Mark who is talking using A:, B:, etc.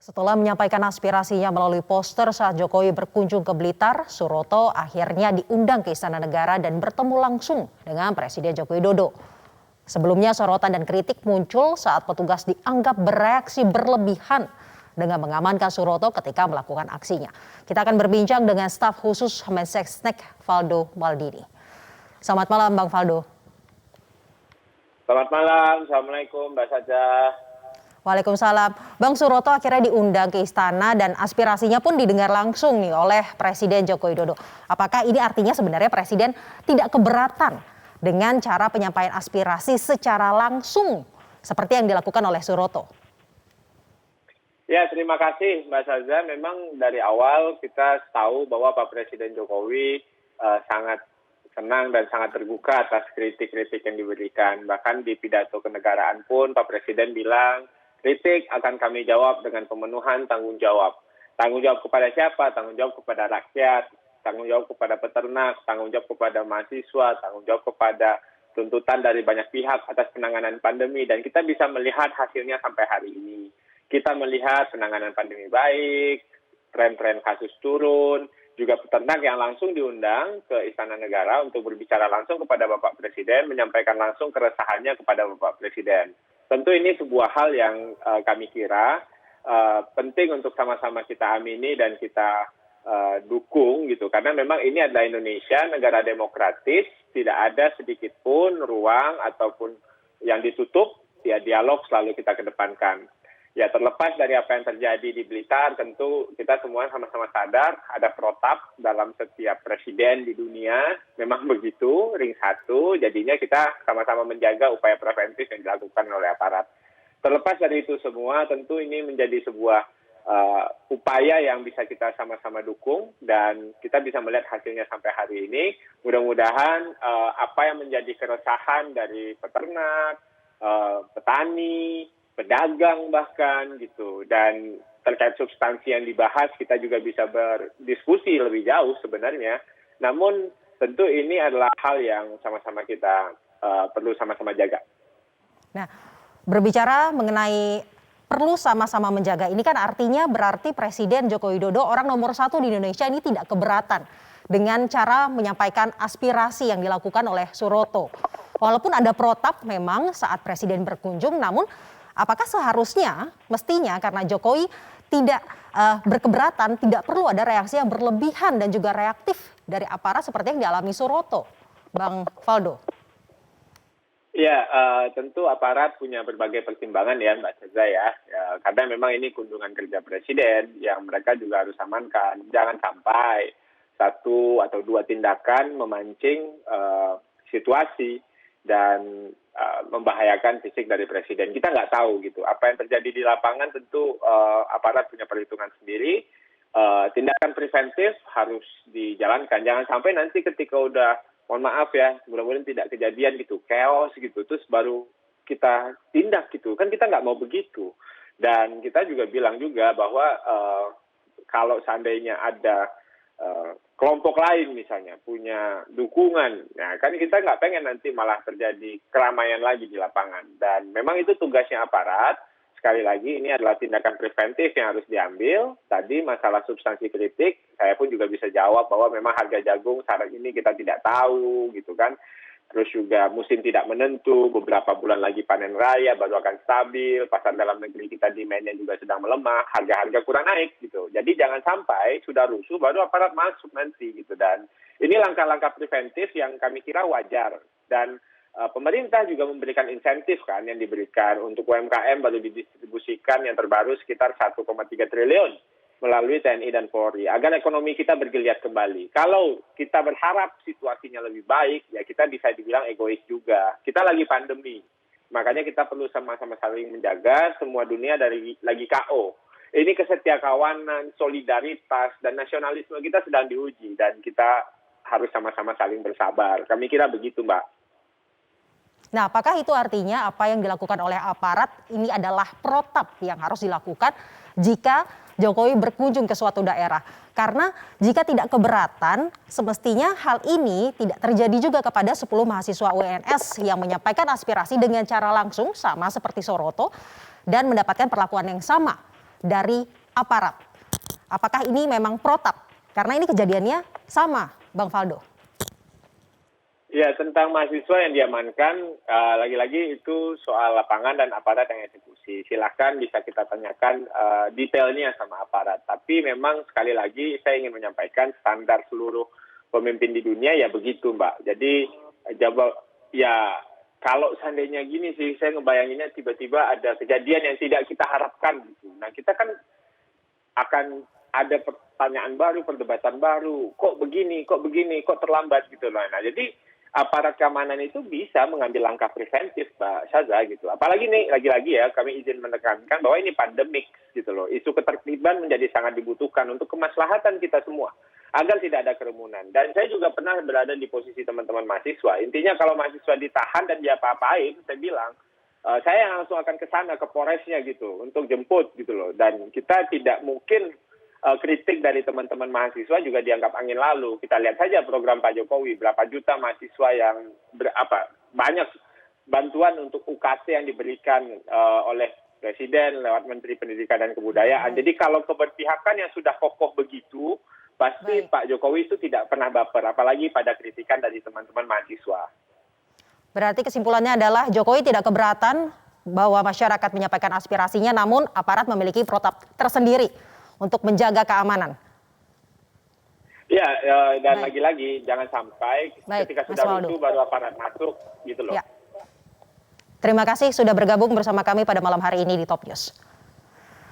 A: Setelah menyampaikan aspirasinya melalui poster saat Jokowi berkunjung ke Blitar, Suroto akhirnya diundang ke Istana Negara dan bertemu langsung dengan Presiden Joko Widodo. Sebelumnya sorotan dan kritik muncul saat petugas dianggap bereaksi berlebihan dengan mengamankan Suroto ketika melakukan aksinya. Kita akan berbincang dengan staf khusus Mensesnek Valdo Maldini. Selamat malam Bang Valdo.
B: Selamat malam, Assalamualaikum Mbak Saja.
A: Waalaikumsalam. Bang, Suroto akhirnya diundang ke istana dan aspirasinya pun didengar langsung nih oleh Presiden Joko Widodo. Apakah ini artinya sebenarnya Presiden tidak keberatan dengan cara penyampaian aspirasi secara langsung seperti yang dilakukan oleh Suroto?
B: Ya, terima kasih Mbak Saja. Memang dari awal kita tahu bahwa Pak Presiden Jokowi sangat senang dan sangat terbuka atas kritik-kritik yang diberikan. Bahkan di pidato kenegaraan pun Pak Presiden bilang, kritik akan kami jawab dengan pemenuhan tanggung jawab. Tanggung jawab kepada siapa? Tanggung jawab kepada rakyat, tanggung jawab kepada peternak, tanggung jawab kepada mahasiswa, tanggung jawab kepada tuntutan dari banyak pihak atas penanganan pandemi. Dan kita bisa melihat hasilnya sampai hari ini. Kita melihat penanganan pandemi baik, tren-tren kasus turun, juga peternak yang langsung diundang ke Istana Negara untuk berbicara langsung kepada Bapak Presiden, menyampaikan langsung keresahannya kepada Bapak Presiden. Tentu ini sebuah hal yang kami kira penting untuk sama-sama kita amini dan kita dukung gitu. Karena memang ini adalah Indonesia, negara demokratis, tidak ada sedikit pun ruang ataupun yang ditutup, ya dialog selalu kita kedepankan. Ya terlepas dari apa yang terjadi di Blitar, tentu kita semua sama-sama sadar ada protap dalam setiap presiden di dunia. Memang begitu, ring satu, jadinya kita sama-sama menjaga upaya preventif yang dilakukan oleh aparat. Terlepas dari itu semua, tentu ini menjadi sebuah upaya yang bisa kita sama-sama dukung dan kita bisa melihat hasilnya sampai hari ini. Mudah-mudahan apa yang menjadi keresahan dari peternak, petani, pedagang bahkan gitu, dan terkait substansi yang dibahas kita juga bisa berdiskusi lebih jauh sebenarnya. Namun tentu ini adalah hal yang sama-sama kita perlu sama-sama jaga.
A: Nah, berbicara mengenai perlu sama-sama menjaga, ini kan artinya berarti Presiden Joko Widodo orang nomor 1 di Indonesia ini tidak keberatan dengan cara menyampaikan aspirasi yang dilakukan oleh Suroto. Walaupun ada protap memang saat Presiden berkunjung, namun apakah seharusnya, mestinya karena Jokowi tidak berkeberatan, tidak perlu ada reaksi yang berlebihan dan juga reaktif dari aparat seperti yang dialami Suroto, Bang Valdo?
B: Ya, tentu aparat punya berbagai pertimbangan ya Mbak Ceza ya. Karena memang ini kunjungan kerja Presiden yang mereka juga harus amankan. Jangan sampai satu atau dua tindakan memancing situasi dan membahayakan fisik dari Presiden. Kita nggak tahu gitu. Apa yang terjadi di lapangan tentu aparat punya perhitungan sendiri. Tindakan preventif harus dijalankan. Jangan sampai nanti ketika udah, mohon maaf ya, mudah-mudahan tidak kejadian gitu, chaos gitu, terus baru kita tindak gitu. Kan kita nggak mau begitu. Dan kita juga bilang juga bahwa kalau seandainya ada kelompok lain misalnya punya dukungan, nah kan kita nggak pengen nanti malah terjadi keramaian lagi di lapangan. Dan memang itu tugasnya aparat. Sekali lagi ini adalah tindakan preventif yang harus diambil. Tadi masalah substansi kritik, saya pun juga bisa jawab bahwa memang harga jagung saat ini kita tidak tahu gitu kan. Terus juga musim tidak menentu, beberapa bulan lagi panen raya baru akan stabil, pasar dalam negeri kita demand-nya juga sedang melemah, harga-harga kurang naik gitu. Jadi jangan sampai sudah rusuh baru aparat masuk nanti gitu. Dan ini langkah-langkah preventif yang kami kira wajar. Dan pemerintah juga memberikan insentif kan yang diberikan untuk UMKM baru didistribusikan yang terbaru sekitar 1,3 triliun. Melalui TNI dan Polri, agar ekonomi kita bergeliat kembali. Kalau kita berharap situasinya lebih baik, ya kita bisa dibilang egois juga. Kita lagi pandemi, makanya kita perlu sama-sama saling menjaga. Semua dunia lagi KO. Ini kesetiakawanan, solidaritas, dan nasionalisme kita sedang diuji. Dan kita harus sama-sama saling bersabar. Kami kira begitu, Mbak.
A: Nah, apakah itu artinya apa yang dilakukan oleh aparat ini adalah protap yang harus dilakukan jika Jokowi berkunjung ke suatu daerah? Karena jika tidak keberatan, semestinya hal ini tidak terjadi juga kepada 10 mahasiswa UNS yang menyampaikan aspirasi dengan cara langsung sama seperti Suroto dan mendapatkan perlakuan yang sama. dari aparat. Apakah ini memang protap? Karena ini kejadiannya sama, Bang Faldo.
B: Ya, tentang mahasiswa yang diamankan, lagi-lagi itu soal lapangan dan aparat yang eksekusi. Silahkan bisa kita tanyakan detailnya sama aparat. Tapi memang sekali lagi saya ingin menyampaikan standar seluruh pemimpin di dunia ya begitu, Mbak. Jadi ya kalau seandainya gini sih, saya ngebayanginnya tiba-tiba ada kejadian yang tidak kita harapkan gitu. Nah, kita kan akan ada pertanyaan baru, perdebatan baru. Kok begini, kok terlambat gitu loh. Nah, jadi aparat keamanan itu bisa mengambil langkah preventif, Mbak Syaza gitu. Apalagi nih, lagi-lagi ya, kami izin menekankan bahwa ini pandemik gitu loh. Isu ketertiban menjadi sangat dibutuhkan untuk kemaslahatan kita semua, agar tidak ada kerumunan. Dan saya juga pernah berada di posisi teman-teman mahasiswa. Intinya kalau mahasiswa ditahan dan dia apa-apain, saya bilang, saya langsung akan ke sana, ke Polresnya gitu, untuk jemput gitu loh. Dan kita tidak mungkin kritik dari teman-teman mahasiswa juga dianggap angin lalu. Kita lihat saja program Pak Jokowi, berapa juta mahasiswa yang banyak bantuan untuk UKT yang diberikan oleh Presiden lewat Menteri Pendidikan dan Kebudayaan. Jadi kalau keberpihakan yang sudah kokoh begitu, pasti Pak Jokowi itu tidak pernah baper, apalagi pada kritikan dari teman-teman mahasiswa.
A: Berarti kesimpulannya adalah Jokowi tidak keberatan bahwa masyarakat menyampaikan aspirasinya, namun aparat memiliki protap tersendiri untuk menjaga keamanan.
B: Ya, dan lagi-lagi jangan sampai ketika sudah runtuh baru aparat masuk gitu loh.
A: Ya. Terima kasih sudah bergabung bersama kami pada malam hari ini di Top News.